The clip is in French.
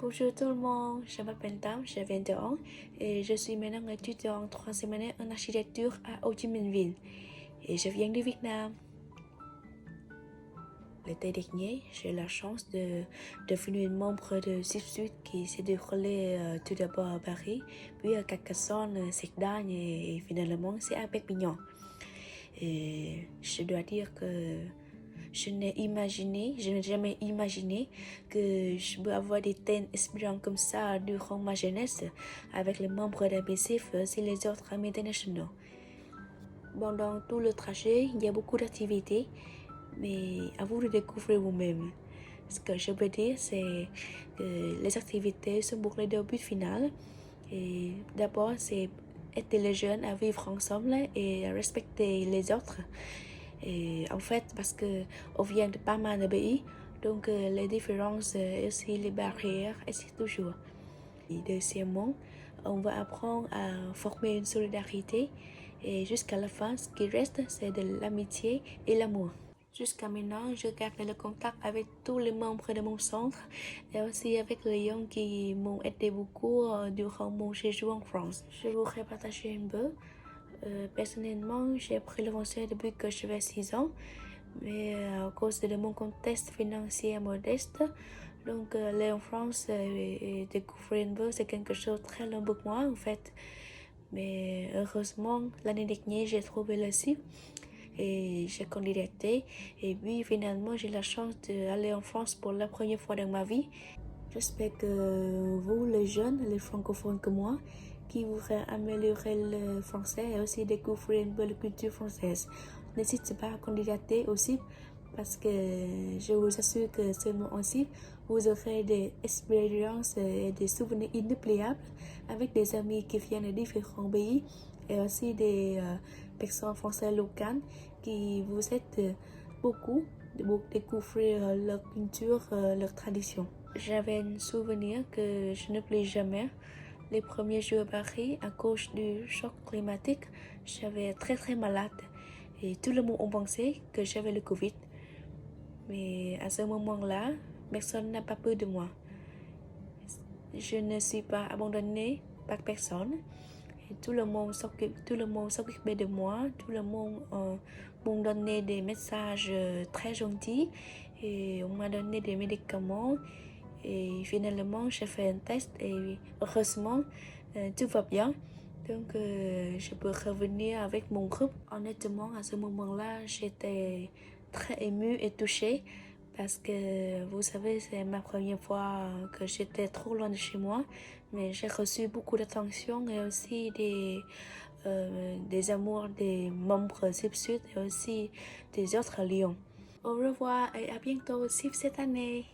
Bonjour tout le monde, je m'appelle Tam, j'ai 22 ans et je suis maintenant étudiant en troisième année en architecture à Ho Chi Minh Ville et je viens du Vietnam. L'été dernier, j'ai eu la chance de devenir membre de Zip qui s'est déroulé tout d'abord à Paris, puis à Carcassonne, Cerdagne et finalement c'est à Perpignan. Et je dois dire que je n'ai jamais imaginé que je peux avoir des thèmes inspirants comme ça durant ma jeunesse avec les membres d'ABCF et les autres amis internationaux. Pendant tout le trajet, il y a beaucoup d'activités, mais à vous de découvrir vous-même. Ce que je peux dire, c'est que les activités sont bouclées au but final. Et d'abord, c'est aider les jeunes à vivre ensemble et à respecter les autres. Et en fait, parce que on vient de pas mal de pays, donc les différences et aussi les barrières existent toujours. Et deuxièmement, on va apprendre à former une solidarité et jusqu'à la fin, ce qui reste, c'est de l'amitié et l'amour. Jusqu'à maintenant, je garde le contact avec tous les membres de mon centre et aussi avec les gens qui m'ont aidé beaucoup durant mon séjour en France. Je voudrais partager un peu. Personnellement, j'ai pris le français depuis que j'avais 6 ans, mais à cause de mon contexte financier modeste, donc aller en France et découvrir un peu, c'est quelque chose de très long pour moi en fait. Mais heureusement, l'année dernière, j'ai trouvé le site et j'ai candidaté. Et puis finalement, j'ai la chance d'aller en France pour la première fois dans ma vie. J'espère que vous, les jeunes, les francophones comme moi, qui voudraient améliorer le français et aussi découvrir un peu la culture française, n'hésitez pas à candidater aussi parce que je vous assure que seulement ainsi, vous aurez des expériences et des souvenirs inoubliables avec des amis qui viennent de différents pays et aussi des personnes françaises locales qui vous aident beaucoup pour découvrir leur culture, leur tradition. J'avais un souvenir que je n'oublie jamais. Les premiers jours à Paris, à cause du choc climatique, j'avais très malade et tout le monde a pensé que j'avais le Covid. Mais à ce moment-là, personne n'a pas peur de moi. Je ne suis pas abandonnée par personne. Et tout le monde s'occupait de moi, tout le monde m'ont donné des messages très gentils et on m'a donné des médicaments. Et finalement, j'ai fait un test et heureusement, tout va bien. Donc, je peux revenir avec mon groupe. Honnêtement, à ce moment-là, j'étais très émue et touchée parce que, vous savez, c'est ma première fois que j'étais trop loin de chez moi. Mais j'ai reçu beaucoup d'attention et aussi des amours des membres Zip Sud et aussi des autres lions. Au revoir et à bientôt, Zip cette année.